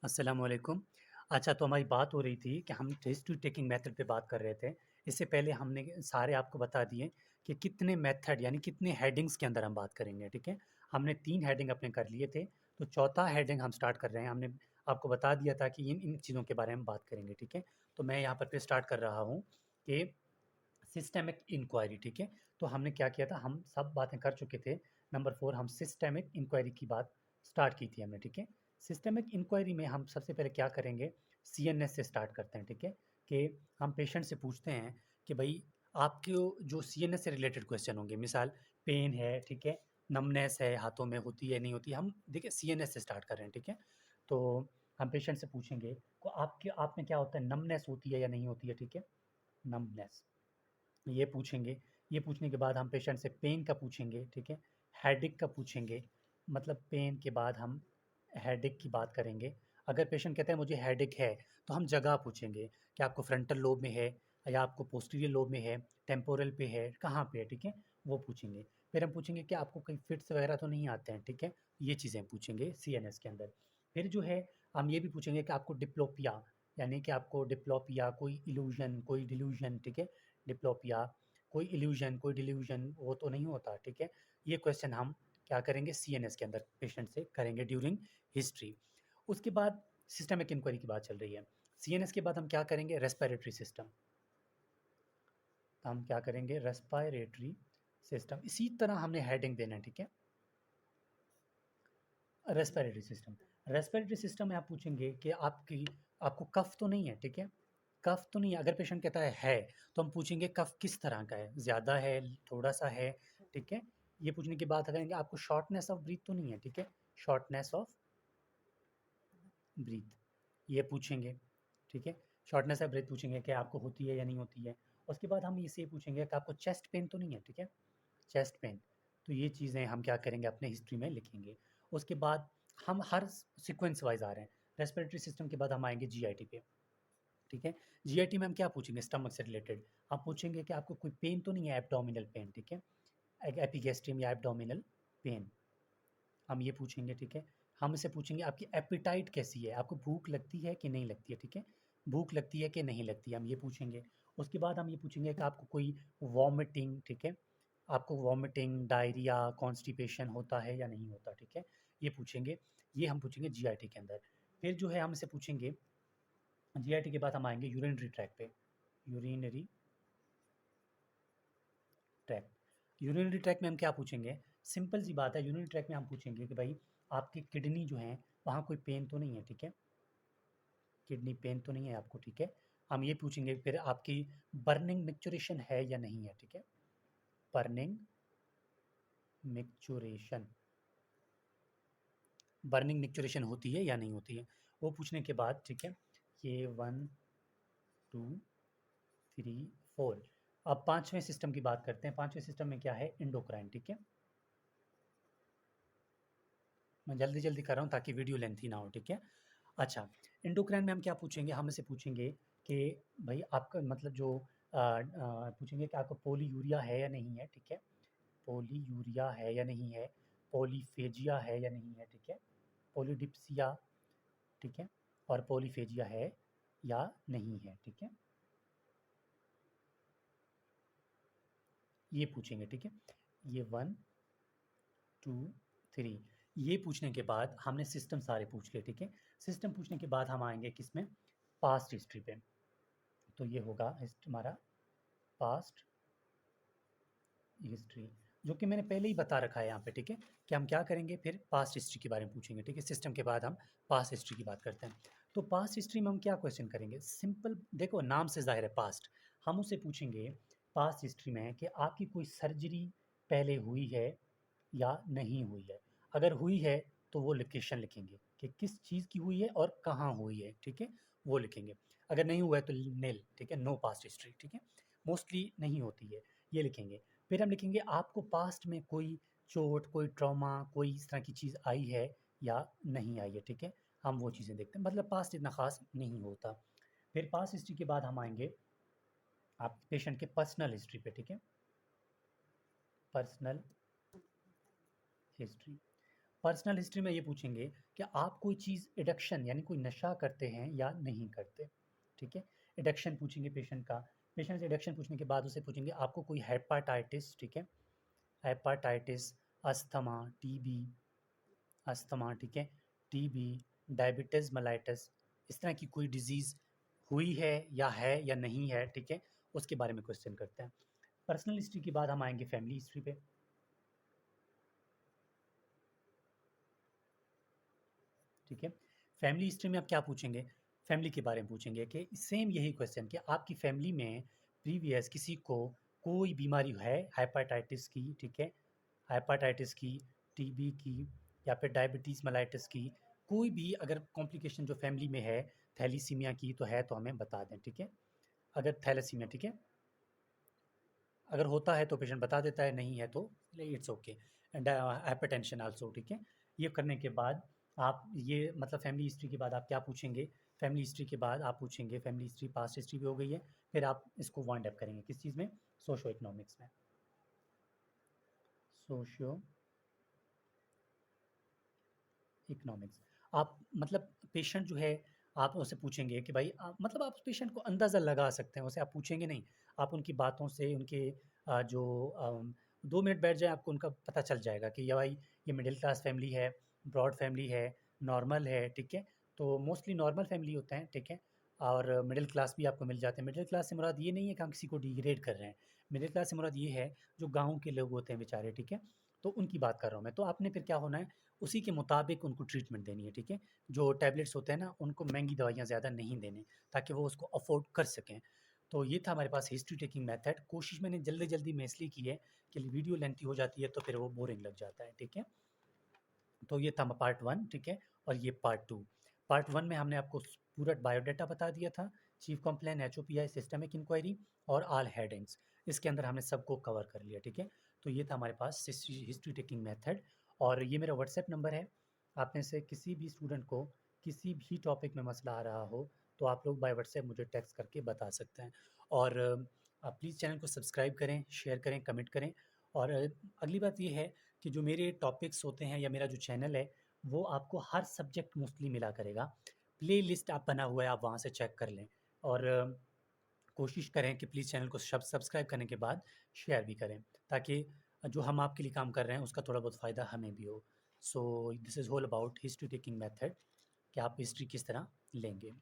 अस्सलाम वालेकुम। अच्छा, तो हमारी बात हो रही थी कि हम हिस्ट्री टेकिंग मेथड पे बात कर रहे थे। इससे पहले हमने सारे आपको बता दिए कि कितने मेथड यानी कितने हेडिंग्स के अंदर हम बात करेंगे, ठीक है? हमने 3 हेडिंग अपने कर लिए थे, तो चौथा हेडिंग हम स्टार्ट कर रहे हैं। हमने आपको बता दिया था कि इन चीज़ों के बारे में बात करेंगे, ठीक है? तो मैं यहाँ पर फिर स्टार्ट कर रहा हूँ कि सिस्टेमिक इंक्वायरी, ठीक है? तो हमने क्या किया था, हम सब बातें कर चुके थे। नंबर 4 हम सिस्टेमिक इंक्वायरी की बात स्टार्ट की थी हमने, ठीक है? सिस्टेमिक इंक्वायरी में हम सबसे पहले क्या करेंगे, सीएनएस से स्टार्ट करते हैं, ठीक है? कि हम पेशेंट से पूछते हैं कि भाई आपके जो सीएनएस से रिलेटेड क्वेश्चन होंगे, मिसाल पेन है, ठीक है? नमनेस है, हाथों में होती है, नहीं होती है, हम देखिए सीएनएस से स्टार्ट कर रहे हैं, ठीक है? तो हम पेशेंट से पूछेंगे को आपके आप में क्या होता है, नमनेस होती है या नहीं होती है, ठीक है? नमनेस ये पूछेंगे। ये पूछने के बाद हम पेशेंट से पेन का पूछेंगे, ठीक है? हेडेक का पूछेंगे, मतलब पेन के बाद हम हेडेक की बात करेंगे। अगर पेशेंट कहता है मुझे हेडेक है, तो हम जगह पूछेंगे कि आपको फ्रंटल लोब में है या आपको पोस्टीरियर लोब में है, टेम्पोरल पे है, कहाँ पे है, ठीक है? वो पूछेंगे। फिर हम पूछेंगे कि आपको कहीं फिट्स वगैरह तो नहीं आते हैं, ठीक है? ये चीज़ें पूछेंगे सीएनएस के अंदर। फिर जो है हम ये भी पूछेंगे कि आपको डिप्लोपिया यानी कि आपको डिप्लोपिया कोई इल्यूजन कोई डिल्यूजन, ठीक है? डिप्लोपिया कोई इल्यूजन कोई डिल्यूजन वो तो नहीं होता, ठीक है? ये क्वेश्चन हम क्या करेंगे सीएनएस के अंदर पेशेंट से करेंगे ड्यूरिंग हिस्ट्री। उसके बाद सिस्टमिक इंक्वायरी की बात चल रही है। सीएनएस के बाद हम क्या करेंगे, रेस्पिरेटरी सिस्टम। हम क्या करेंगे, रेस्पिरेटरी सिस्टम। इसी तरह हमने हेडिंग देना है, ठीक है? Respiratory system. रेस्पिरेटरी सिस्टम में आप पूछेंगे कि आपको कफ तो नहीं है, ठीक है? कफ तो नहीं है। अगर पेशेंट कहता है तो हम पूछेंगे कफ किस तरह का है, ज़्यादा है, थोड़ा सा है, ठीक है? ये पूछने के बाद करेंगे आपको शॉर्टनेस ऑफ ब्रीथ तो नहीं है, ठीक है? शॉर्टनेस ऑफ ब्रीथ ये पूछेंगे, ठीक है? शॉर्टनेस ऑफ ब्रीथ पूछेंगे कि आपको होती है या नहीं होती है। उसके बाद हम इसे पूछेंगे कि आपको चेस्ट पेन तो नहीं है, ठीक है? Chest pain. तो ये चीज़ें हम क्या करेंगे, अपने हिस्ट्री में लिखेंगे। उसके बाद हम हर सीक्वेंस वाइज आ रहे हैं। रेस्पिरेटरी सिस्टम के बाद हम आएंगे जीआईटी पे, ठीक है? जीआईटी में हम क्या पूछेंगे, स्टमक से रिलेटेड हम पूछेंगे कि आपको कोई पेन तो नहीं है, एब्डोमिनल पेन, ठीक है? एपिगैस्ट्रियम या एब्डोमिनल पेन हम ये पूछेंगे, ठीक है? हम इसे पूछेंगे आपकी एपिटाइट कैसी है, आपको भूख लगती है कि नहीं लगती है, ठीक है? भूख लगती है कि नहीं लगती है, हम ये पूछेंगे। उसके बाद हम ये पूछेंगे कि आपको कोई वॉमिटिंग, ठीक है? आपको वॉमिटिंग, डायरिया, कॉन्स्टिपेशन होता है या नहीं होता, ठीक है? ये पूछेंगे। ये हम पूछेंगे जीआईटी के अंदर। फिर जो है हम इसे पूछेंगे, जीआईटी के बाद हम आएंगे यूरिनरी ट्रैक पे। Urinary track. यूरिनरी ट्रैक में हम क्या पूछेंगे, सिंपल सी बात है। यूरिनरी ट्रैक में हम पूछेंगे कि भाई आपकी किडनी जो है वहाँ कोई पेन तो नहीं है, ठीक है? किडनी पेन तो नहीं है आपको, ठीक है? हम ये पूछेंगे फिर आपकी बर्निंग मिक्चुरेशन है या नहीं है, ठीक है? बर्निंग मिक्चुरेशन, बर्निंग मिक्चुरेशन होती है या नहीं होती है, वो पूछने के बाद, ठीक है? ये 1 2 3 4। अब पांचवें सिस्टम की बात करते हैं। पांचवें सिस्टम में क्या है, इंडोक्राइन, ठीक है? मैं जल्दी जल्दी कर रहा हूँ ताकि वीडियो लेंथी ना हो, ठीक है? अच्छा, एंडोक्राइन में हम क्या पूछेंगे, हम इसे पूछेंगे कि भाई आपका मतलब जो पूछेंगे कि आपको पोलीयूरिया है या नहीं है, ठीक है? पोलीयूरिया है या नहीं है, पॉलीफेजिया है या नहीं है, ठीक है? पॉलीडिप्सिया, ठीक है? और पॉलीफेजिया है या नहीं है, ठीक है? ये पूछेंगे, ठीक है? ये 1 2 3 ये पूछने के बाद हमने सिस्टम सारे पूछ लिए, ठीक है? सिस्टम पूछने के बाद हम आएंगे किसमें, पास्ट हिस्ट्री पे। तो ये होगा हमारा पास्ट हिस्ट्री, जो कि मैंने पहले ही बता रखा है यहाँ पे, ठीक है? कि हम क्या करेंगे, फिर पास्ट हिस्ट्री के बारे में पूछेंगे, ठीक है? सिस्टम के बाद हम पास्ट हिस्ट्री की बात करते हैं। तो पास्ट हिस्ट्री में हम क्या क्वेश्चन करेंगे, सिंपल देखो, नाम से जाहिर है पास्ट। हम उससे पूछेंगे पास्ट हिस्ट्री में कि आपकी कोई सर्जरी पहले हुई है या नहीं हुई है। अगर हुई है तो वो लोकेशन लिखेंगे कि किस चीज़ की हुई है और कहाँ हुई है, ठीक है? वो लिखेंगे। अगर नहीं हुआ है तो नेल, ठीक है? नो पास्ट हिस्ट्री, ठीक है? मोस्टली नहीं होती है, ये लिखेंगे। फिर हम लिखेंगे आपको पास्ट में कोई चोट, कोई ट्रॉमा, कोई इस तरह की चीज़ आई है या नहीं आई है, ठीक है? हम वो चीज़ें देखते हैं, मतलब पास्ट इतना ख़ास नहीं होता। फिर पास्ट हिस्ट्री के बाद हम आएंगे आप पेशेंट के पर्सनल हिस्ट्री पे, ठीक है? Personal history. पर्सनल हिस्ट्री में ये पूछेंगे कि आप कोई चीज़ एडिक्शन यानी कोई नशा करते हैं या नहीं करते, ठीक है। एडिक्शन पूछेंगे पेशेंट का। पेशेंट से एडिक्शन पूछने के बाद उसे पूछेंगे आपको कोई हेपाटाइटिस, ठीक है, हेपाटाइटिस, अस्थमा, टीबी, अस्थमा, ठीक है, टीबी, डायबिटीज़ मेलाइटस, इस तरह की कोई डिजीज़ हुई है या नहीं है, ठीक है, उसके बारे में क्वेश्चन करते हैं। पर्सनल हिस्ट्री के बाद हम आएंगे फैमिली हिस्ट्री पे, ठीक है। फैमिली हिस्ट्री में आप क्या पूछेंगे, फैमिली के बारे में पूछेंगे कि सेम यही क्वेश्चन कि आपकी फैमिली में प्रीवियस किसी को कोई बीमारी है हेपाटाइटिस की, ठीक है, हेपाटाइटिस की, टीबी की, या फिर डायबिटीज़ मेलाइटिस की, कोई भी अगर कॉम्प्लिकेशन जो फैमिली में है, थैलीसीमिया की तो है तो हमें बता दें, ठीक है। अगर थैलेसीमिया, ठीक है, अगर होता है तो पेशेंट बता देता है, नहीं है तो it's okay. And hypertension also, ठीक है। ये करने के बाद आप ये मतलब फैमिली हिस्ट्री के बाद आप क्या पूछेंगे, फैमिली हिस्ट्री के बाद आप पूछेंगे फैमिली हिस्ट्री, पास्ट हिस्ट्री भी हो गई है, फिर आप इसको वाइंड अप करेंगे किस चीज़ में, सोशो इकोनॉमिक्स में, सोशियो इकोनॉमिक्स। आप मतलब पेशेंट जो है आप उससे पूछेंगे कि भाई मतलब आप पेशेंट को अंदाज़ा लगा सकते हैं, उसे आप पूछेंगे नहीं, आप उनकी बातों से उनके जो 2 मिनट बैठ जाए आपको उनका पता चल जाएगा कि ये भाई ये मिडिल क्लास फैमिली है, ब्रॉड फैमिली है, नॉर्मल है, ठीक है। तो मोस्टली नॉर्मल फैमिली होते हैं, ठीक है, और मिडिल क्लास भी आपको मिल जाते हैं। मिडिल क्लास से मुराद ये नहीं है कि हम किसी को डिग्रेड कर रहे हैं, मिडिल क्लास से मुराद ये है जो गाँव के लोग होते हैं बेचारे, ठीक है, तो उनकी बात कर रहा हूँ मैं। तो आपने फिर क्या होना है, उसी के मुताबिक उनको ट्रीटमेंट देनी है, ठीक है। जो टैबलेट्स होते हैं ना, उनको महँगी दवाइयाँ ज़्यादा नहीं देनी, ताकि वो उसको अफ़ोर्ड कर सकें। तो ये था हमारे पास हिस्ट्री टेकिंग मेथड। कोशिश मैंने जल्दी-जल्दी में इसलिए की है कि वीडियो लेंथी हो जाती है तो फिर वो बोरिंग लग जाता है, ठीक है। तो ये था पार्ट 1, ठीक है, और ये पार्ट 2। पार्ट 1 में हमने आपको पूरा बायोडाटा बता दिया था, चीफ कंप्लेन, एचओपीआई, सिस्टमिक इंक्वायरी और ऑल हेडिंग्स। इसके अंदर हमने सबको कवर कर लिया, ठीक है। तो ये था हमारे पास हिस्ट्री टेकिंग मेथड, और ये मेरा व्हाट्सएप नंबर है। आप में से किसी भी स्टूडेंट को किसी भी टॉपिक में मसला आ रहा हो तो आप लोग बाय व्हाट्सएप मुझे टेक्स्ट करके बता सकते हैं। और आप प्लीज़ चैनल को सब्सक्राइब करें, शेयर करें, कमेंट करें। और अगली बात ये है कि जो मेरे टॉपिक्स होते हैं या मेरा जो चैनल है, वो आपको हर सब्जेक्ट मोस्टली मिला करेगा। प्लेलिस्ट आप बना हुआ है, आप वहाँ से चेक कर लें। और कोशिश करें कि प्लीज़ चैनल को सब्सक्राइब करने के बाद शेयर भी करें, ताकि जो हम आपके लिए काम कर रहे हैं उसका थोड़ा बहुत फ़ायदा हमें भी हो। So this is all about history taking method, कि आप हिस्ट्री किस तरह लेंगे।